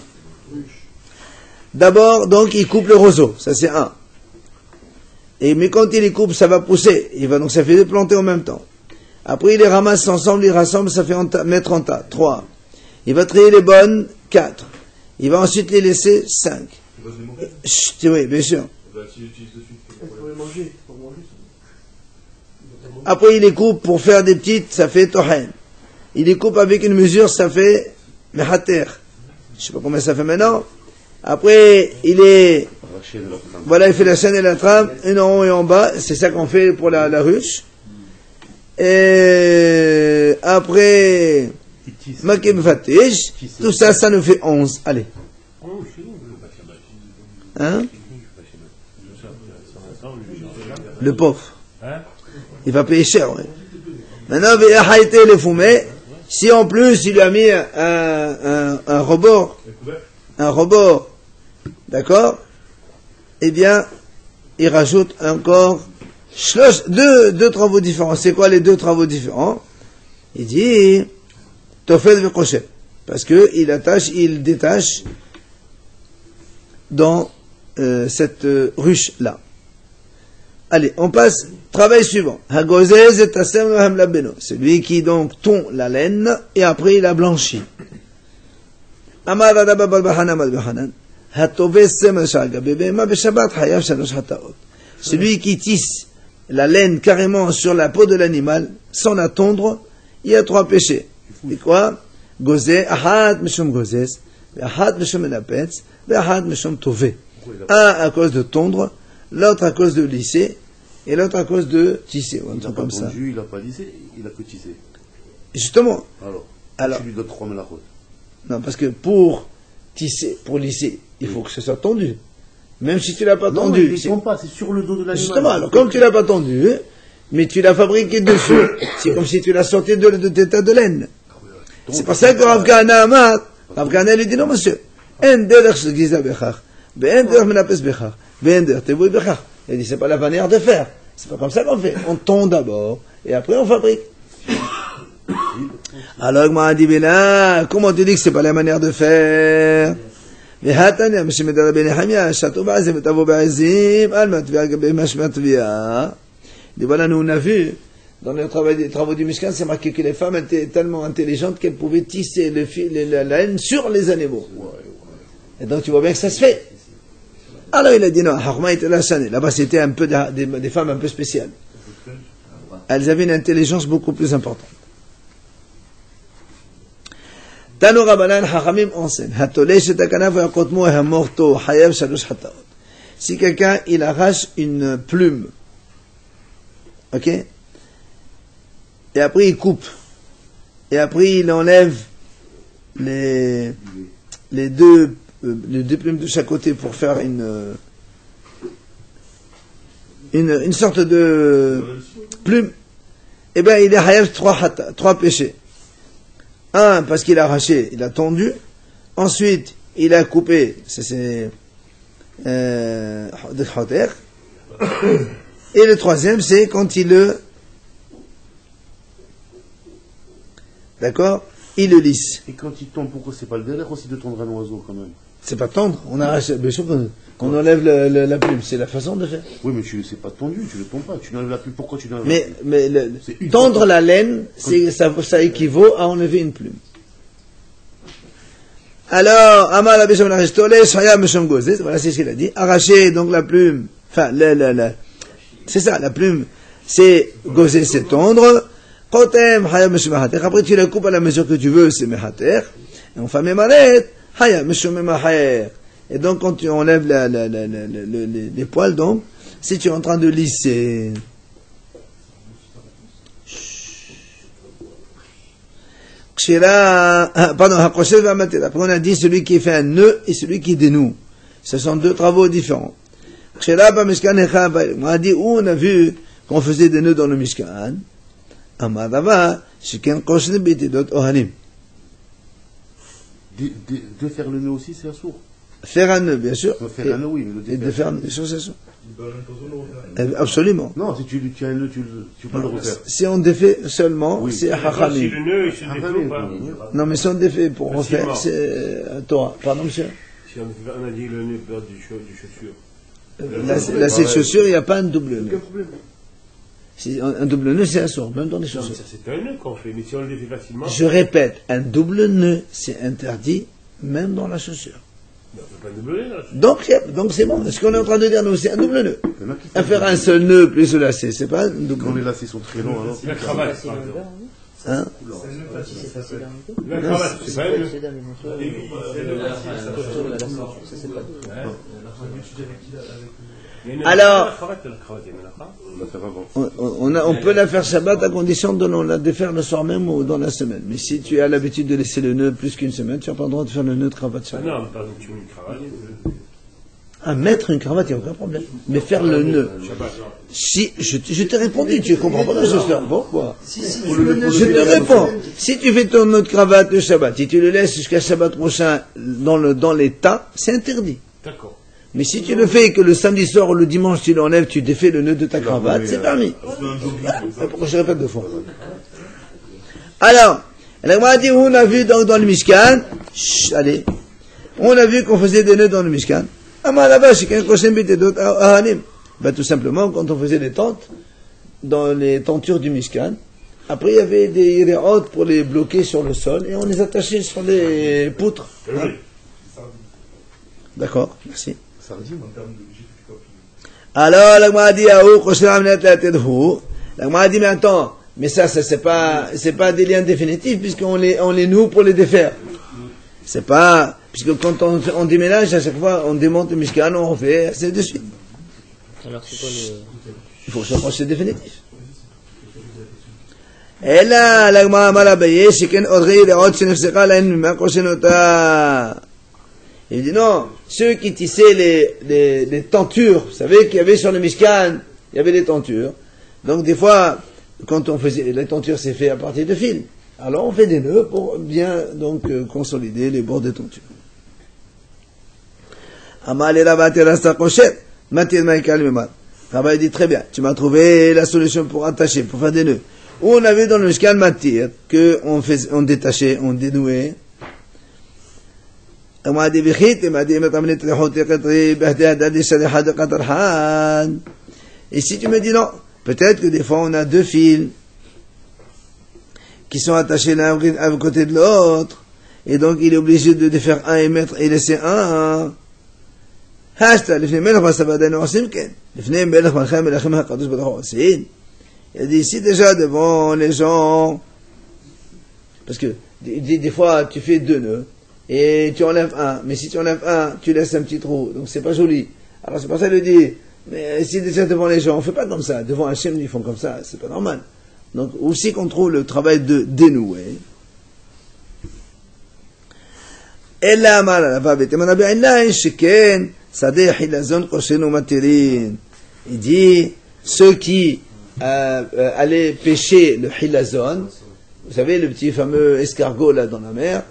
D'abord, donc, il coupe le roseau. Ça, c'est un. Mais quand il les coupe, ça va pousser. Donc, ça fait deux planter en même temps. Après, il les ramasse ensemble, il rassemble, ça fait mettre en tas. 3. Il va trier les bonnes. 4. Il va ensuite les laisser. 5. Chut, oui, bien sûr. Après, il les coupe pour faire des petites, ça fait tohen. Il les coupe avec une mesure, ça fait mehater. Je sais pas combien ça fait maintenant. Après, il fait la chaîne et la trame, une en haut et en bas. C'est ça qu'on fait pour la ruche. Et après, Makim Fatih, tout ça, ça nous fait 11. Allez. Hein? Le pauvre. Il va payer cher, ouais. Maintenant, le fumé. Si en plus, il lui a mis un rebord, d'accord? Eh bien, il rajoute encore deux travaux différents. C'est quoi les deux travaux différents? Il dit, Tofel vekoshet. Parce que il détache dans cette ruche-là. Allez, on passe, travail suivant. C'est lui qui donc tond la laine et après il la blanchit. Celui qui tisse la laine carrément sur la peau de l'animal sans la tondre, il y a 3 péchés. C'est quoi? Gozé, ahad mishum gozes, ahad mishum menapetz, ahad mishum tové. Un à cause de tondre, l'autre à cause de lisser, et l'autre à cause de tisser. Il n'a pas tondu, il n'a pas lissé, il a que tissé. Justement. Alors tu lui donnes 3 mélachot. Non, parce que pour tisser, pour lisser, il faut que ce soit tendu. Même si tu l'as pas tendu. Non, il ne tombe pas, c'est sur le dos de l'animal. Justement, alors comme tu l'as pas tendu, mais tu l'as fabriqué dessus, c'est comme si tu l'as sorti de tes tas de laine. C'est pour ça que Rav Kahana lui dit non, monsieur. En derech giza bechach, en derech menapes bechach, en derech tevui bechach. Il dit c'est pas la manière de faire. C'est pas comme ça qu'on fait. On tond d'abord et après on fabrique. Alors il m'a dit mais là, comment tu dis que c'est pas la manière de faire? Mais hatania monsieur Medar ben Hamia, château bazim tavo bazim, al matvia gabe mash matvia. Et voilà, nous on a vu dans les travaux du Mishkan, c'est marqué que les femmes étaient tellement intelligentes qu'elles pouvaient tisser la laine sur les animaux. Et donc tu vois bien que ça se fait. Alors il a dit non, là-bas c'était un peu des femmes un peu spéciales. Elles avaient une intelligence beaucoup plus importante. Tano Rabbanan Hachamim enseigne, si quelqu'un il arrache une plume, ok, et après il coupe, et après il enlève les deux plumes de chaque côté pour faire une sorte de plume, eh bien il est hayav 3 péchés. Un, parce qu'il a arraché, il a tendu. Ensuite, il a coupé, c'est des khoter. Et le troisième, c'est quand il d'accord, il le lisse. Et quand il tombe, pourquoi c'est pas le derrière aussi de tondre un oiseau quand même? C'est pas tendre, on arrache, bien sûr qu'on enlève la plume, c'est la façon de faire. Oui, mais c'est pas tendu, tu le tonds pas, tu n'enlèves la plume, pourquoi tu n'enlèves la plume? Mais tendre la laine, ça équivaut à enlever une plume. Alors, Amar la Bisham la Shaya Mesham Gozes, voilà c'est ce qu'il a dit, arracher donc la plume, enfin, c'est ça, la plume, c'est Gozes, c'est tendre, Chotem, Haya Mesham Mehater, après tu la coupes à la mesure que tu veux, c'est Mehater, et on fait Memaret, Haya Mesham Mehater. Et donc, quand tu enlèves les poils, donc, si tu es en train de lisser, pardon, après on a dit celui qui fait un nœud et celui qui dénoue. Ce sont 2 travaux différents. On a dit où on a vu qu'on faisait des nœuds dans le Mishkan. De faire le nœud aussi, c'est assourd. Faire un nœud, bien sûr. Faire un nœud, oui, mais et de faire un nœud, c'est sûr. Absolument. Non, si tu as un nœud, tu peux pas le refaire. Si on défait seulement, oui. c'est Hachamim. Si le nœud, il se défait ou pas? Non, mais si on défait pour refaire, c'est Torah. Pardon, monsieur? Si on a dit le nœud du chaussure. Lacet de chaussure, il n'y a pas un double nœud. Aucun problème. Un double nœud, c'est assourd, même dans les Non, mais chaussures. ça c'est un nœud qu'on fait, mais si on le défait facilement, Je répète, un double nœud, c'est interdit, même dans la chaussure. on ne peut pas doubler là. Donc c'est bon. Ce qu'on est en train de dire, nous, c'est un double nœud. À faire un seul nœud plus le lacet, c'est pas un double Quand les nœud. lacets sont très longs, alors. La cravate, par exemple. Hein? La cravate, c'est pas un nœud. Il y a une- Alors- la cravate, il y en a pas. On va faire avant. On peut la faire Shabbat à condition de non la défaire le soir même ou dans la semaine. Mais si tu as l'habitude de laisser le nœud plus qu'une semaine, tu n'as pas le droit de faire le nœud de cravate Ah Shabbat. non, par exemple, tu mets une cravate. À mettre une cravate, il n'y a aucun problème. Mais faire le nœud. Si, je t'ai répondu, tu ne comprends pas la chose là. Pourquoi? Je te réponds. Si tu fais ton nœud de cravate le Shabbat, si tu le laisses jusqu'à Shabbat prochain dans l'état, c'est interdit. D'accord. Mais si tu le fais que le samedi soir ou le dimanche tu l'enlèves, tu défais le nœud de ta cravate, c'est permis. Pourquoi je répète deux fois? Alors, on a vu donc dans le Mishkan, allez, on a vu qu'on faisait des nœuds dans le Mishkan. Tout simplement, quand on faisait des tentes, dans les tentures du Mishkan, après il y avait des iréotes pour les bloquer sur le sol et on les attachait sur les poutres. Hein? D'accord, merci. Sardine. Alors, la Gemara dit, la Gemara dit, mais attends, mais ça c'est pas des liens définitifs, puisqu'on les noue pour les défaire. C'est pas, puisque quand on déménage, à chaque fois, on démonte le Mishkan, on refait, ainsi de suite. Alors c'est quoi le... Il faut que ce soit c'est définitif. Et là, la Gemara Malabaye, c'est qu'un Odri, les autres, c'est nefseka, la haine, mais il dit non, ceux qui tissaient les tentures, vous savez qu'il y avait sur le Mishkan, il y avait des tentures. Donc des fois, quand on faisait, les tentures c'est fait à partir de fils. Alors on fait des nœuds pour bien donc consolider les bords des tentures. Amal Rasta Koshet, Matir Maïkal Memad. Rabbi dit très bien, tu m'as trouvé la solution pour attacher, pour faire des nœuds. Où on avait dans le Mishkan Matir, on détachait, on dénouait. Et si tu me dis non, peut-être que des fois on a deux fils qui sont attachés l'un à côté de l'autre, et donc il est obligé de défaire un et laisser un. Il a dit ici déjà devant les gens, parce que des fois tu fais deux nœuds, et tu enlèves un, mais si tu enlèves un, tu laisses un petit trou, donc c'est pas joli. Alors c'est pour ça qu'il dit, mais si déjà devant les gens, on fait pas comme ça, devant Hachem, ils font comme ça, c'est pas normal. Donc aussi qu'on trouve le travail de dénouer. Il dit, ceux qui allaient pêcher le hilazon, vous savez, le petit fameux escargot là dans la mer.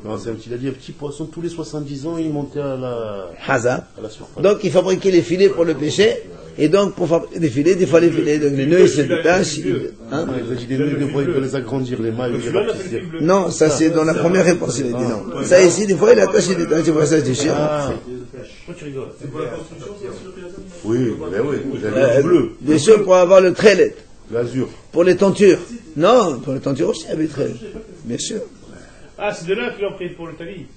Non, il a dit un petit poisson, tous les 70 ans, il montait à la surface. Donc, il fabriquait les filets pour le pêcher, et donc, pour fabriquer des filets, des fois les filets, donc les nœuds, ils se détachent. Hein? Il a dit des nœuds, des fois, il peut les agrandir, les mailles, les rapetisser. Non, ça c'est dans la première réponse, il a dit non. Ça ici, des fois, il attache les détails, c'est pour ça que je déchire. Pourquoi tu rigoles? C'est pour la construction, ça, sur le pilotage? Oui, ben oui, vous avez le bleu, Bien sûr, pour avoir le trailet. l'azur. Pour les tentures. Non, pour les tentures aussi, il y avait le trailet. Bien sûr. Ah, c'est de là qu'ils l'ont pris pour le talis.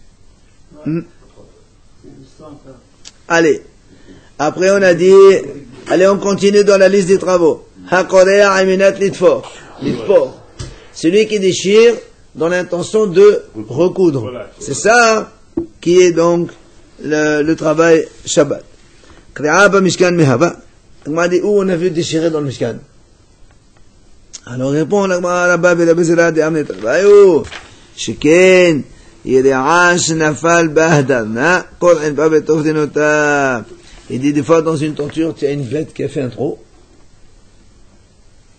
Allez. Après, on a dit, allez, on continue dans la liste des travaux. Hakorea aminat litfor. Litfor. Celui qui déchire dans l'intention de recoudre. C'est ça qui est donc le travail Shabbat. Kri'aba mishkan mehava. On m'a dit où on a vu déchirer dans le mishkan. Alors répond là-bas, שכן ירעה שנפל בהדרנה, כל ענבה בתוך דינותיו. Il dit des fois dans une tenture, tu as une bête qui a fait un trou.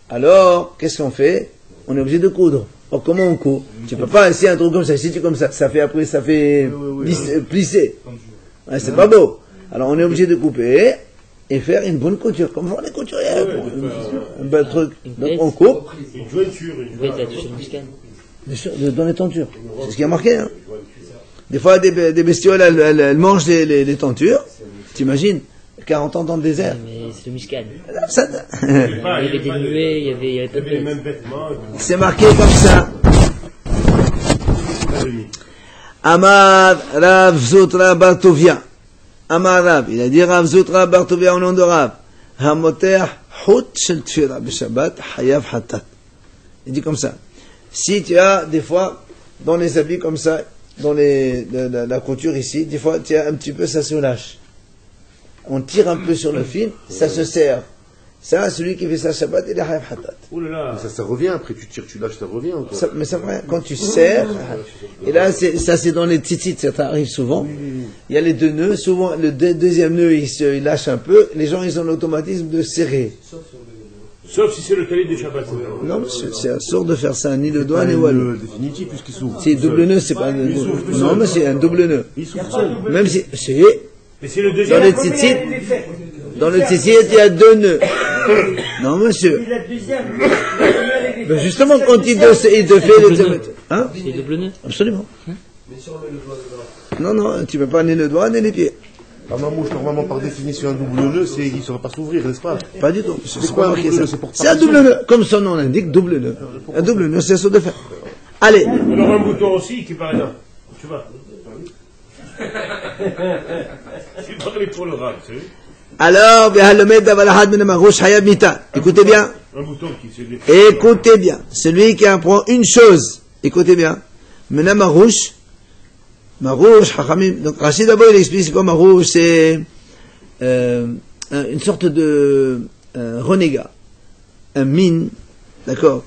Alors, qu'est-ce qu'on fait? On est obligé de coudre. Or, comment on coud? Tu peux pas essayer un trou comme ça, si tu comme ça fait après, ça fait plisser. Ouais, c'est pas beau. Alors, on est obligé de couper et faire une bonne couture, comme font les couturières. Un bel truc. Donc, on coupe. Une jointure. Oui, t'as touché le Mishkan. Bien sûr, dans les tentures. C'est ce qui a marqué, hein. Des fois, des bestioles, elles mangent les tentures. T'imagines 40 ans dans le désert. Mais c'est le muscade. Ça- Il y avait des nuées, il y avait pas de les bêtes. mêmes vêtements. C'est marqué comme ça. Amar Rav Zutra Bartovia. Amar Rav, il a dit Rav Zutra Bartovia au nom de Rav. Hamoter Hut Shel Tfira B'Shabbat Hayav Hatat. Il dit comme ça. Si tu as des fois dans les habits comme ça, dans la couture ici, des fois tu as un petit peu, ça se lâche. On tire un peu sur le fil, ça se serre. Ça, celui qui fait ça Shabbat, il est Hayav Hatat. Ouh là là. Ça revient, après tu tires, tu lâches, ça revient. Ou quoi Mais ça va, quand tu serres, et là, ça c'est dans les tzitzit, ça arrive souvent. Il y a les deux nœuds, souvent le deuxième nœud il lâche un peu, les gens ils ont l'automatisme de serrer. Sauf si c'est le calibre des Shabbat. Non, c'est absurde de faire ça, ni le doigt ni le walou. définitif, puisqu'il s'ouvre. C'est double nœud, c'est pas un non, mais c'est un double nœud. Il s'ouvre seul. Même si, c'est, Mais c'est le dans deuxième. les tzitzit, il y a deux nœuds. Non, monsieur. Ben justement, quand il te fait les hein? C'est double nœud. Absolument. Non, tu ne peux pas ni le doigt ni les pieds. La mamouche, normalement, par définition, un double nœud, il ne saurait pas s'ouvrir, n'est-ce pas? Pas du tout. C'est quoi un marqué double ça. nœud? C'est pour C'est un double nœud. Comme son nom l'indique, double nœud. Un double nœud, c'est ça de faire. Allez. Alors un bouton aussi qui paraît là. Tu vois. J'ai parlé pour le rap, tu sais. Alors, écoutez bien. Un bouton qui se défait. Écoutez bien. Celui qui apprend une chose, écoutez bien. Maintenant, Marouche, Hachamim. Donc, Rachid d'abord, il explique c'est quoi Marouche, c'est une sorte de renégat. Un mine, d'accord?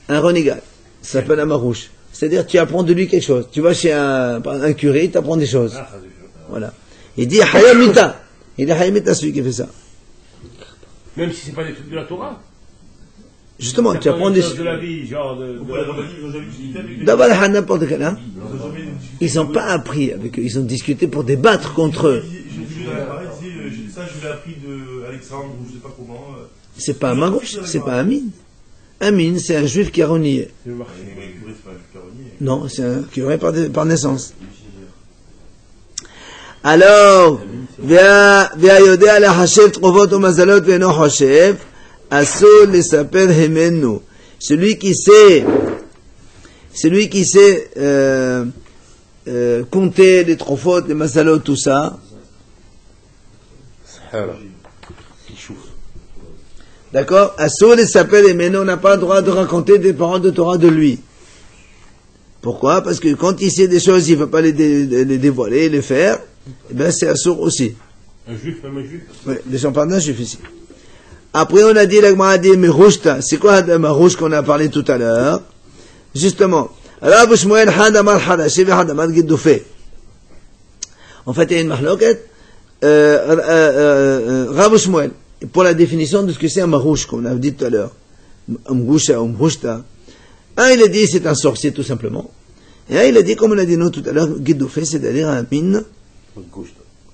Un renégat. Ça s'appelle un Marouche. C'est-à-dire, tu apprends de lui quelque chose. Tu vas chez un curé, il t'apprend des choses. Voilà. Il dit Hayamita. Il est Hayamita, celui qui fait ça. Même si c'est pas des trucs de la Torah. Justement, tu apprends des choses de la vie, genre D'abord, n'importe quel, hein. Ils n'ont pas appris avec eux, ils ont discuté pour débattre contre eux. Ça, je l'ai appris de Alexandre, ou je sais pas comment. C'est pas un magouche, c'est pas un mine. Un mine, c'est un juif qui a renié. Non, c'est un curé par naissance. Alors, והיודע לחשב תקופות ומזלות ואינו חושב, אסור לספר הימנו. Celui qui sait compter les trofot, les mazalot, tout ça. D'accord? Assour les s'appelle himen, on n'a pas le droit de raconter des paroles de Torah de lui. Pourquoi? Parce que quand il sait des choses, il ne veut pas les dévoiler, les faire. Eh bien, c'est assour aussi. un juif, même un juif. Oui, les gens parlent d'un juif ici. Après, on a dit, la Gemara a dit, Merouchta. C'est quoi la Merouch qu'on a parlé tout à l'heure? Justement. Rav Shmuel had amar hadashi ve had amar giddufé. En fait, il y a une mahloket. Rav Shmuel, pour la définition de ce que c'est un Marouche, comme on a dit tout à l'heure. Mgusha ou Mgouchta. Un, il a dit, c'est un sorcier, tout simplement. Et un, il a dit, comme on a dit nous tout à l'heure, giddufé, c'est-à-dire un mine.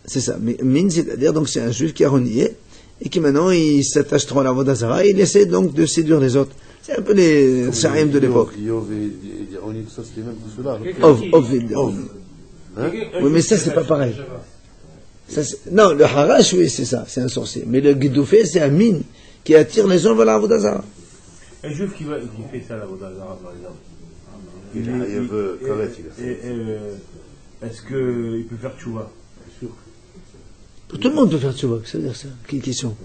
C'est ça. Mine, c'est-à-dire, donc, c'est un juif qui a renié. Et qui maintenant, il s'attache trop à la Vodazara, et il essaie donc de séduire les autres. C'est un peu les Sharim de l'époque. Oui, mais ça, c'est pas pareil. Ça, non, le Harash, oui, c'est ça, c'est un sorcier. Mais le Gidoufé, c'est un mine qui attire les gens vers la Vodazara. Un juif qui fait ça, la Vodazara, par exemple. Est-ce qu'il peut faire tchouva? Bien sûr. Tout le monde peut faire tchouva, ça veut dire ça. Quelle question?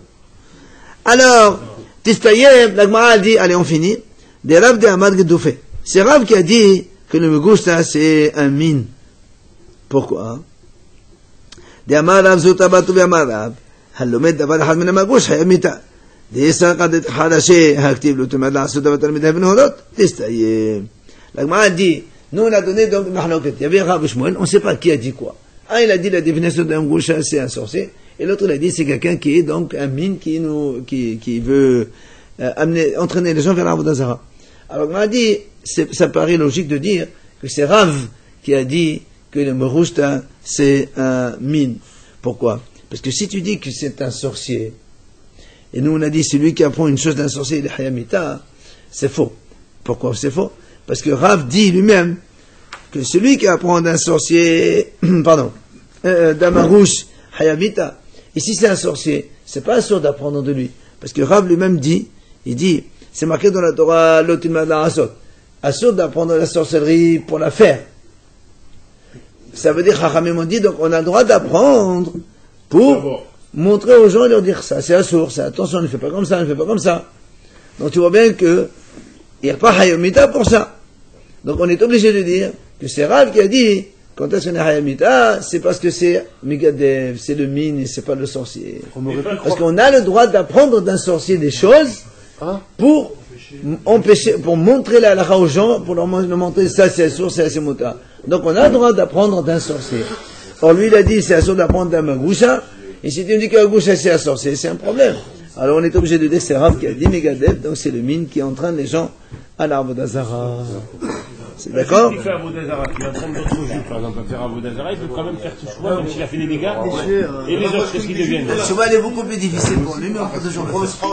Alors, Tispayem, la Gemara dit, allez, on finit. Des Rav de Amad Gidoufé. C'est Rav qui a dit que le Megusta, c'est un mine. Pourquoi? De Amar Rav Zotabatu Amar Rav. Halomet davar had min Magush hayamita. De Saqad Hadashi haktiv lutumad la Zotabat Talmideh ben Holot. Tispayem. La Gemara dit, nous on a donné donc Mahloket. Il y avait Rav Shmuel, on ne sait pas qui a dit quoi. Un, il a dit la définition d'un Goucha, c'est un sorcier. Et l'autre, il a dit, c'est quelqu'un qui est donc un mine qui veut entraîner les gens vers la Vodazara. Alors, on a dit, ça paraît logique de dire que c'est Rav qui a dit que le Merouchta, c'est un mine. Pourquoi? Parce que si tu dis que c'est un sorcier, et nous on a dit, c'est lui qui apprend une chose d'un sorcier, il est Hayamita, c'est faux. Pourquoi c'est faux? Parce que Rav dit lui-même que celui qui apprend d'un sorcier, d'un marouche, hayamita, ici c'est un sorcier, c'est pas sûr d'apprendre de lui. Parce que Rav lui-même dit, c'est marqué dans la Torah, l'otilma d'arasot, assur d'apprendre la sorcellerie pour la faire. Ça veut dire, Chachamim ont dit, donc on a le droit d'apprendre pour montrer aux gens et leur dire ça, c'est assur, c'est attention, ne fais pas comme ça, ne fais pas comme ça. Donc tu vois bien que il n'y a pas hayamita pour ça. Donc on est obligé de dire que c'est Rav qui a dit, quand est-ce qu'on est hayamita, c'est parce que c'est Migadev, c'est le mine et c'est pas le sorcier. Parce qu'on a le droit d'apprendre d'un sorcier des choses pour empêcher, pour montrer la halakha aux gens, pour leur montrer ça c'est assur, c'est asimota. Donc on a le droit d'apprendre d'un sorcier. Or lui il a dit c'est assur d'apprendre d'un magoucha, et si tu me dis qu'un magoucha c'est un sorcier, c'est un problème. Alors on est obligé de dire c'est Rav qui a dit Migadev, donc c'est le mine qui entraîne les gens à l'arbre d'Azara. C'est d'accord? Si il fait Avodazara, qui entraîne d'autres juifs, par exemple, à faire Avodazara, il peut quand même faire tout choix, même s'il a fait des dégâts. Et les autres, qu'est-ce qu'ils deviennent? Le cheval est beaucoup plus difficile pour lui, mais on peut toujours le faire.